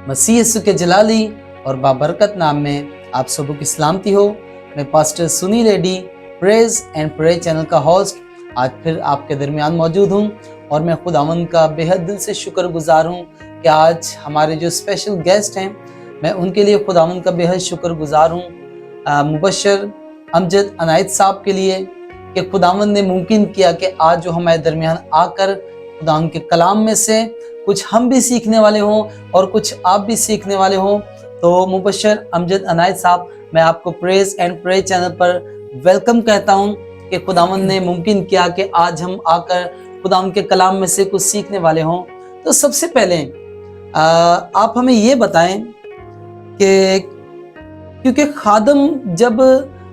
मसीह यीशु के जलाली और बाबरकत नाम में आप सबों की सलामती हो। मैं pastor Sunil Reddy, praise and pray channel का होस्ट, आज फिर आपके दरमियान मौजूद हूँ और मैं खुदावंद का बेहद दिल से शुक्रगुजार हूँ कि आज हमारे जो स्पेशल गेस्ट हैं, मैं उनके लिए खुदावंद का बेहद शुक्रगुजार हूँ। मुबशर अमजद अनायत साहब के लिए कि खुदावंद ने मुमकिन किया कि आज जो हमारे दरमियान आकर खुदावंद के कलाम में से कुछ हम भी सीखने वाले हों और कुछ आप भी सीखने वाले हों। तो मुबशर अमजद अनायत साहब, मैं आपको प्रेज एंड प्रे चैनल पर वेलकम कहता हूं कि खुदावंद ने मुमकिन किया कि आज हम आकर खुदावंद के कलाम में से कुछ सीखने वाले हों। तो सबसे पहले आप हमें ये बताएं कि क्योंकि खादम जब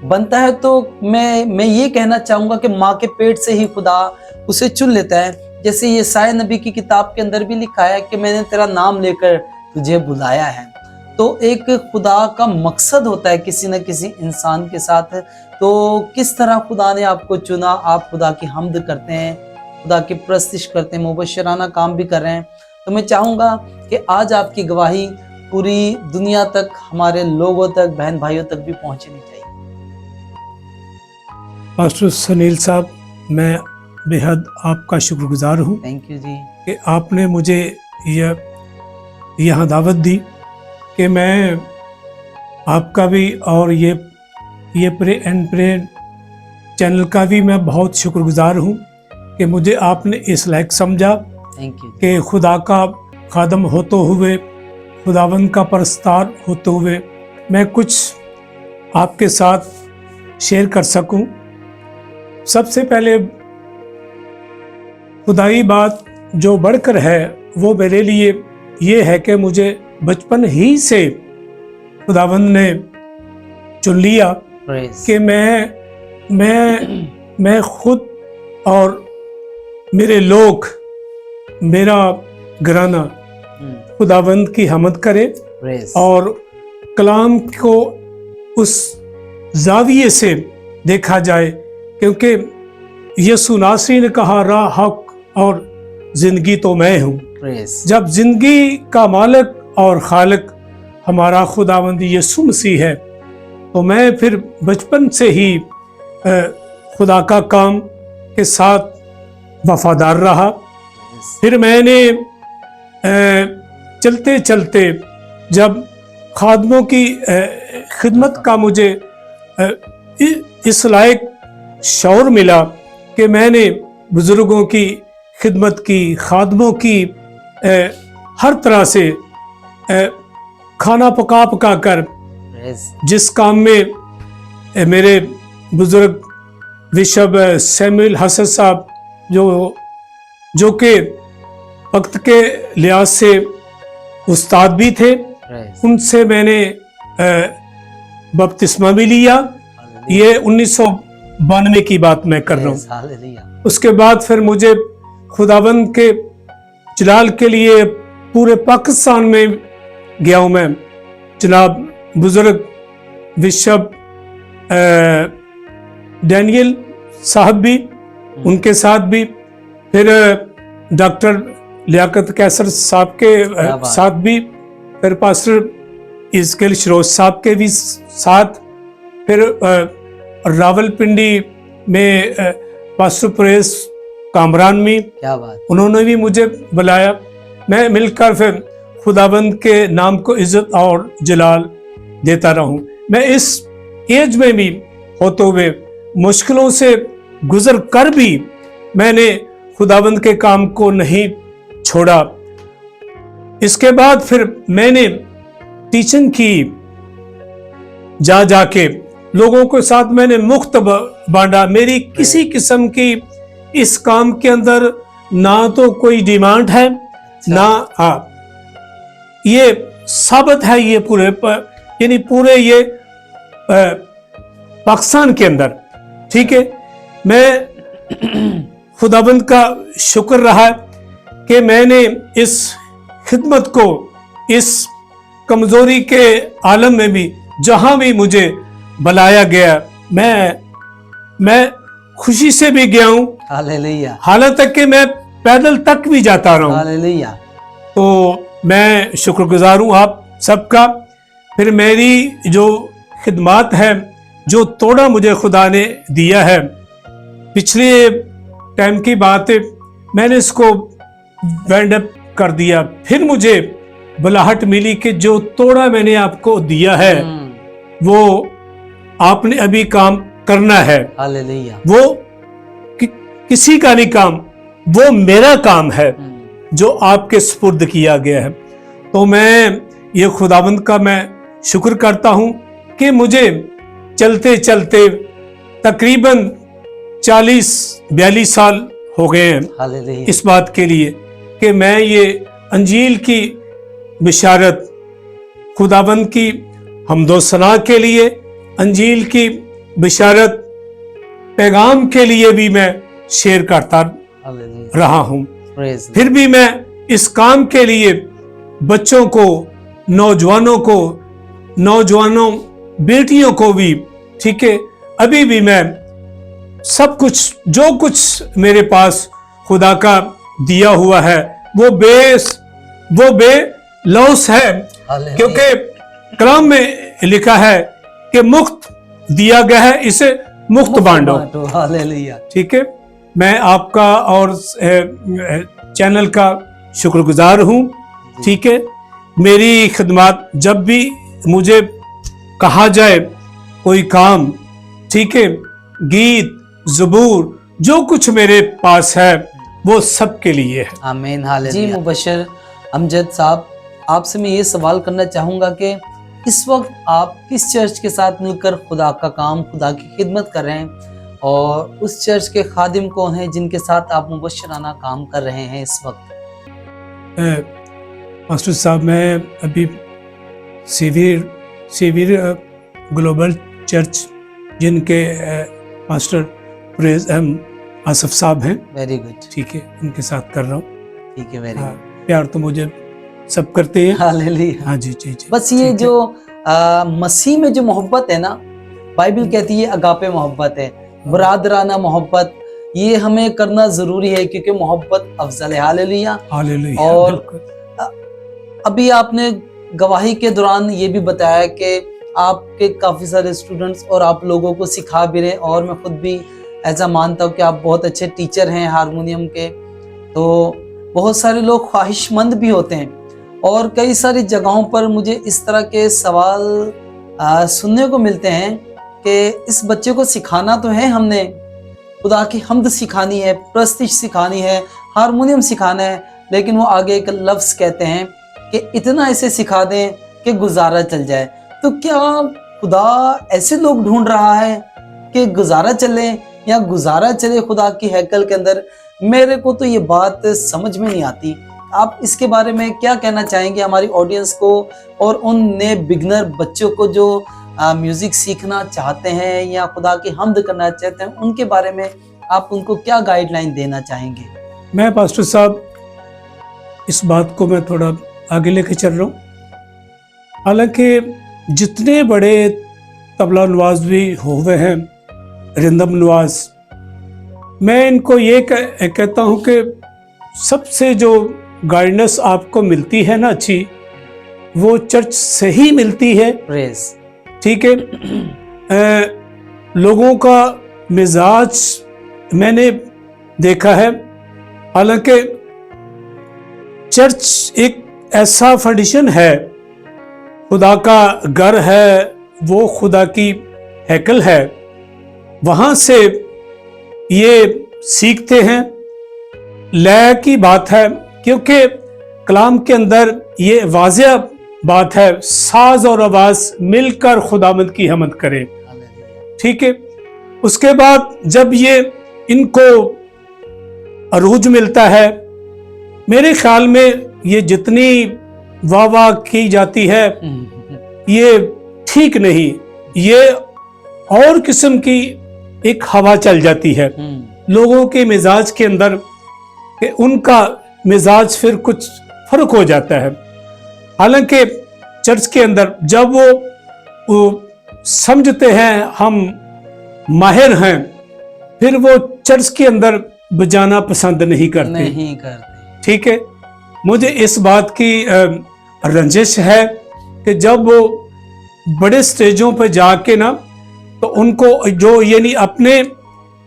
बनता है तो मैं ये कहना चाहूँगा कि माँ के पेट से ही खुदा उसे चुन लेता है। जैसे ये साय नबी की किताब के अंदर भी लिखा है कि मैंने तेरा नाम लेकर तुझे बुलाया है। तो एक खुदा का मकसद होता है किसी न किसी इंसान के साथ। तो किस तरह खुदा ने आपको चुना, आप खुदा की हमद करते हैं, खुदा की प्रस्तिश करते हैं, मुबशराना काम भी कर रहे हैं। तो मैं चाहूँगा कि आज आपकी गवाही पूरी दुनिया तक, हमारे लोगों तक, बहन भाइयों तक भी पहुँचनी चाहिए। पास्टर सुनील साहब, मैं बेहद आपका शुक्रगुजार हूँ। थैंक यू जी कि आपने मुझे यहाँ दावत दी कि मैं आपका भी और ये प्रे एंड प्रे चैनल का भी मैं बहुत शुक्रगुजार हूँ कि मुझे आपने इस लायक समझा थैंक यू कि खुदा का खादम होते हुए, खुदावंद का परस्तार होते हुए मैं कुछ आपके साथ शेयर कर सकूं। सबसे पहले खुदाई बात जो बढ़कर है वो मेरे लिए ये है कि मुझे बचपन ही से खुदावंद ने चुन लिया कि मैं खुद और मेरे लोग, मेरा घराना खुदावंद की हमद करे और कलाम को उस जाविये से देखा जाए, क्योंकि यीशु नासरी ने कहा राह, हक और जिंदगी तो मैं हूँ। जब जिंदगी का मालिक और खालिक हमारा खुदावंद यीशु मसीह है, तो मैं फिर बचपन से ही खुदा का काम के साथ वफादार रहा। फिर मैंने चलते चलते जब खादमों की खिदमत का मुझे इस लायक शौर मिला कि मैंने बुजुर्गों की खिदमत की, खादमों की हर तरह से खाना पका कर जिस काम में मेरे बुजुर्ग बिशप सैमुअल हसन साहब जो के वक्त के लिहाज से उस्ताद भी थे, उनसे मैंने बपतिस्मा भी लिया। ये 1992 की बात मैं कर रहा हूँ। उसके बाद फिर मुझे खुदावंद के जलाल के लिए पूरे पाकिस्तान में गया हूँ। मैं जनाब बुजुर्ग बिशप डैनियल साहब भी, उनके साथ भी, फिर डॉक्टर लियाकत कैसर साहब के साथ भी, फिर पास्टर इस्किल शरोज साहब के भी साथ, फिर रावलपिंडी में पास्टर प्रेस कामरान में, क्या बात, उन्होंने भी मुझे बुलाया। मैं मिलकर फिर खुदाबंद के नाम को इज्जत और जलाल देता रहूं। मैं इस एज में भी होते हुए, मुश्किलों से गुजर कर भी मैंने खुदाबंद के काम को नहीं छोड़ा। इसके बाद फिर मैंने टीचिंग की, जाके लोगों के साथ मैंने मुफ्त बांटा। मेरी किसी किस्म की इस काम के अंदर ना तो कोई डिमांड है, ना ये साबित है, ये पूरे ये पाकिस्तान के अंदर, ठीक है। मैं खुदाबंद का शुक्र रहा कि मैंने इस खिदमत को इस कमजोरी के आलम में भी, जहां भी मुझे बुलाया गया, मैं खुशी से भी गया हूँ। हालेलुया। हालांकि मैं पैदल तक भी जाता रहा हूँ। हालेलुया। तो मैं शुक्रगुजार हूँ आप सबका। फिर मेरी जो खिदमत है, जो तोड़ा मुझे खुदा ने दिया है, पिछले टाइम की बात है, मैंने इसको वाइंड अप कर दिया। फिर मुझे बुलाहट मिली कि जो तोड़ा मैंने आपको दिया है वो आपने अभी काम करना है। हालेलुया। वो किसी का नहीं काम, वो मेरा काम है जो आपके सुपुर्द किया गया है। तो मैं ये खुदावंद का मैं शुक्र करता हूँ कि मुझे चलते चलते तकरीबन 40-42 साल हो गए हैं इस बात के लिए कि मैं ये अंजील की बिशारत, खुदावंद की हम्दो सना के लिए, अंजील की बिशारत पैगाम के लिए भी मैं शेयर करता रहा हूँ। फिर भी मैं इस काम के लिए बच्चों को, नौजवानों बेटियों को भी, ठीक है, अभी भी मैं सब कुछ जो कुछ मेरे पास खुदा का दिया हुआ है वो बेलौस है, क्योंकि कलाम में लिखा है कि मुफ्त दिया गया है, इसे मुफ्त बांटो। हालेलुया। ठीक है, मैं आपका और चैनल का शुक्रगुजार हूँ। ठीक है, मेरी खिदमत जब भी मुझे कहा जाए कोई काम, ठीक है, गीत, ज़बूर, जो कुछ मेरे पास है वो सब के लिए है। आमीन। हालेलुया। जी मुबशर अमजद साहब, आपसे मैं ये सवाल करना चाहूँगा कि इस वक्त आप किस चर्च के साथ मिलकर खुदा का काम, खुदा की खिदमत कर रहे हैं, और उस चर्च के खादिम कौन हैं जिनके साथ आप मुबशराना काम कर रहे हैं इस वक्त? मास्टर साहब, मैं अभी सेवियर ग्लोबल चर्च, जिनके मास्टर प्रेज आसफ साहब हैं। Very good. ठीक है, उनके साथ कर रहा हूँ। ठीक है, वेरी गुड। प्यार तो मुझे सब करते हैं। हालेलुया। हाँ जी जी जी। बस ये जो मसीह में जो मोहब्बत है ना, बाइबल कहती है अगापे मोहब्बत है, बरादराना मोहब्बत, ये हमें करना जरूरी है क्योंकि मोहब्बत अफजल है। हालेलुया। हालेलुया। और अभी आपने गवाही के दौरान ये भी बताया कि आपके काफी सारे स्टूडेंट्स और आप लोगों को सिखा भी रहे, और मैं खुद भी ऐसा मानता हूँ कि आप बहुत अच्छे टीचर हैं हारमोनियम के। तो बहुत सारे लोग ख्वाहिशमंद भी होते हैं, और कई सारी जगहों पर मुझे इस तरह के सवाल सुनने को मिलते हैं कि इस बच्चे को सिखाना तो है, हमने खुदा की हम्द सिखानी है, प्रस्तिश सिखानी है, हारमोनियम सिखाना है, लेकिन वो आगे एक लफ्ज़ कहते हैं कि इतना ऐसे सिखा दें कि गुजारा चल जाए। तो क्या खुदा ऐसे लोग ढूंढ रहा है कि गुजारा चले, या गुजारा चले खुदा की हैकल के अंदर? मेरे को तो ये बात समझ में नहीं आती। आप इसके बारे में क्या कहना चाहेंगे हमारी ऑडियंस को, और उन नए बिगनर बच्चों को जो म्यूजिक सीखना चाहते हैं या खुदा की हम्द करना चाहते हैं, उनके बारे में आप उनको क्या गाइडलाइन देना चाहेंगे? मैं पास्टर साहब इस बात को मैं थोड़ा आगे लेके चल रहा हूँ। हालांकि जितने बड़े तबला नवाज भी हुए हैं, रिंदम नवाज, मैं इनको ये कहता हूँ कि सबसे जो गाइडेंस आपको मिलती है ना अच्छी, वो चर्च से ही मिलती है। प्रेज। ठीक है, लोगों का मिजाज मैंने देखा है। हालांकि चर्च एक ऐसा फंडिशन है, खुदा का घर है, वो खुदा की हैकल है, वहाँ से ये सीखते हैं। लय की बात है, क्योंकि कलाम के अंदर ये वाज़ेह बात है, साज और आवाज मिलकर खुदावंद की हम्द करें। ठीक है, उसके बाद जब ये इनको अरूज मिलता है, मेरे ख्याल में ये जितनी वाह वाह की जाती है ये ठीक नहीं, ये और किस्म की एक हवा चल जाती है लोगों के मिजाज के अंदर, कि उनका मिजाज फिर कुछ फर्क हो जाता है। हालांकि चर्च के अंदर जब वो समझते हैं हम माहिर हैं, फिर वो चर्च के अंदर बजाना पसंद नहीं करते। नहीं करते। ठीक है, मुझे इस बात की रंजिश है कि जब वो बड़े स्टेजों पर जाके ना, तो उनको जो यानी अपने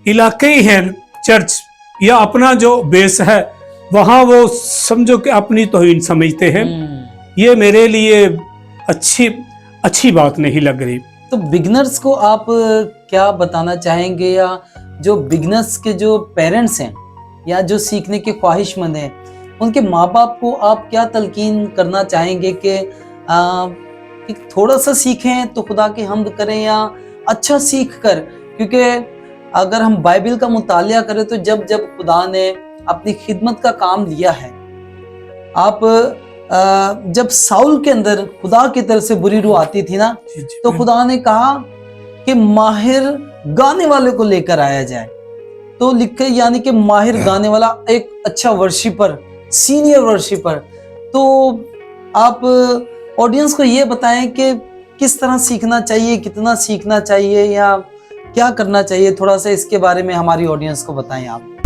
इलाके ही हैं चर्च या अपना जो बेस है, वहाँ वो समझो कि अपनी तौहीन समझते हैं। ये मेरे लिए अच्छी बात नहीं लग रही। तो बिगनर्स को आप क्या बताना चाहेंगे, या जो बिगनर्स के जो पेरेंट्स हैं या जो सीखने के ख्वाहिशमंद हैं, उनके माँ बाप को आप क्या तलकीन करना चाहेंगे कि थोड़ा सा सीखें तो खुदा की हम्द करें, या अच्छा सीख कर, क्योंकि अगर हम बाइबल का मुतालिया करें तो जब जब खुदा ने अपनी खिदमत का काम लिया है, आप जब साउल के अंदर खुदा की तरफ से बुरी रूह आती थी ना, तो खुदा ने कहा कि माहिर गाने वाले को लेकर आया जाए। तो लिखे यानी कि माहिर गाने वाला, एक अच्छा वर्शिपर, सीनियर वर्शिपर। तो आप ऑडियंस को ये बताएं कि किस तरह सीखना चाहिए, कितना सीखना चाहिए, या क्या करना चाहिए, थोड़ा सा इसके बारे में हमारी ऑडियंस को बताएं आप।